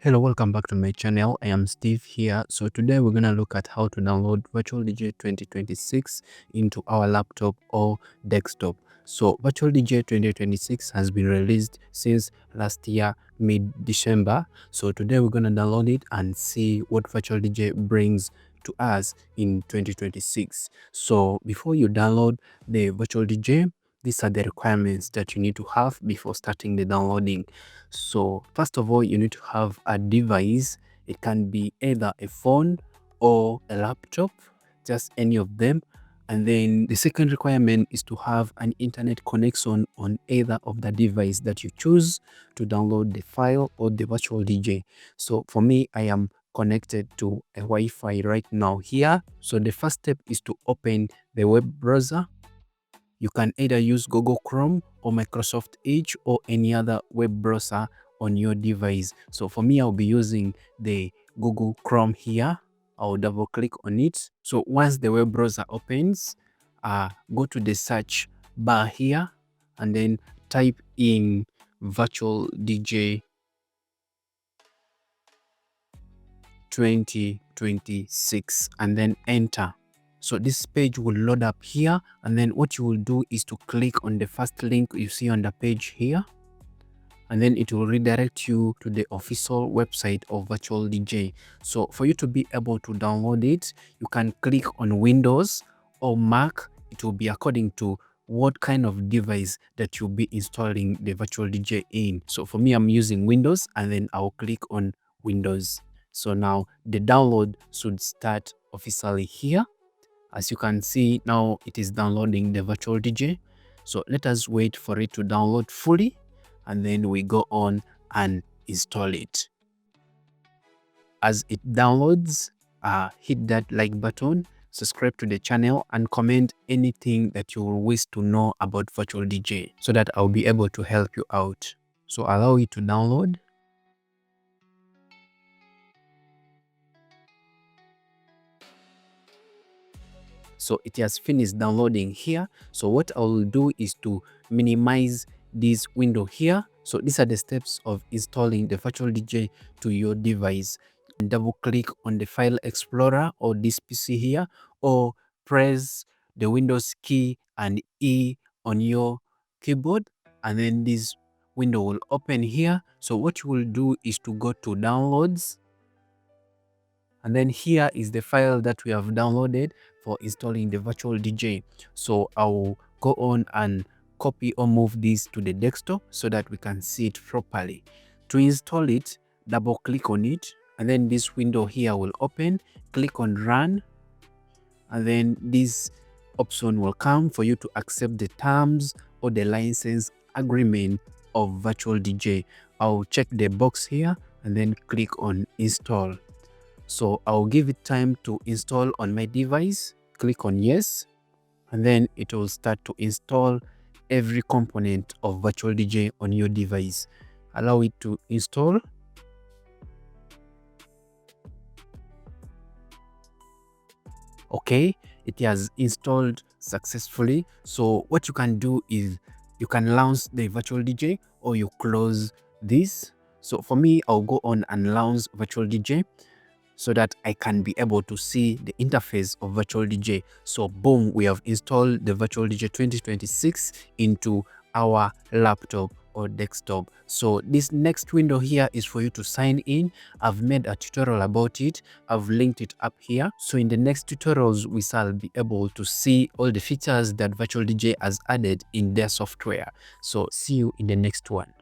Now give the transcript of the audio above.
Hello, welcome back to my channel. I am Steve here. So today we're going to look at how to download Virtual DJ 2026 into our laptop or desktop. So Virtual DJ 2026 has been released since last year, mid-December. So today we're going to download it and see what Virtual DJ brings to us in 2026. So before you download the Virtual DJ, these are the requirements that you need to have before starting the downloading. So first of all, you need to have a device. It can be either a phone or a laptop, just any of them. And then the second requirement is to have an internet connection on either of the device that you choose to download the file or the virtual DJ. So for me, I am connected to a Wi-Fi right now here. So the first step is to open the web browser. You can either use Google Chrome or Microsoft Edge or any other web browser on your device. So for me, I'll be using the Google Chrome here. I'll double click on it. So once the web browser opens, go to the search bar here and then type in Virtual DJ 2026 and then enter. So this page will load up here, and then what you will do is to click on the first link you see on the page here, and then it will redirect you to the official website of Virtual DJ. So for you to be able to download it, you can click on Windows or Mac. It will be according to what kind of device that you'll be installing the Virtual DJ in. So for me, I'm using Windows, and then I'll click on Windows. So now the download should start officially here. As you can see, now it is downloading the Virtual DJ. So let us wait for it to download fully, and then we go on and install it. As it downloads, hit that like button, subscribe to the channel, and comment anything that you wish to know about Virtual DJ so that I'll be able to help you out. So allow it to download. So it has finished downloading here. So what I will do is to minimize this window here. So these are the steps of installing the Virtual DJ to your device. Double click on the file explorer or this PC here, or press the Windows key and E on your keyboard, and then this window will open here. So what you will do is to go to downloads, and then here is the file that we have downloaded for installing the Virtual DJ. So I'll go on and copy or move this to the desktop so that we can see it properly. To install it, double click on it, and then this window here will open. Click on run, and then this option will come for you to accept the terms or the license agreement of Virtual DJ. I'll check the box here and then click on install. So I'll give it time to install on my device. Click on yes, and then it will start to install every component of Virtual DJ on your device. Allow it to install. Okay, it has installed successfully. So what you can do is you can launch the Virtual DJ or you close this. So for me, I'll go on and launch Virtual DJ so that I can be able to see the interface of Virtual DJ. So boom, we have installed the Virtual DJ 2026 into our laptop or desktop. So this next window here is for you to sign in. I've made a tutorial about it. I've linked it up here. So in the next tutorials, we shall be able to see all the features that Virtual DJ has added in their software. So see you in the next one.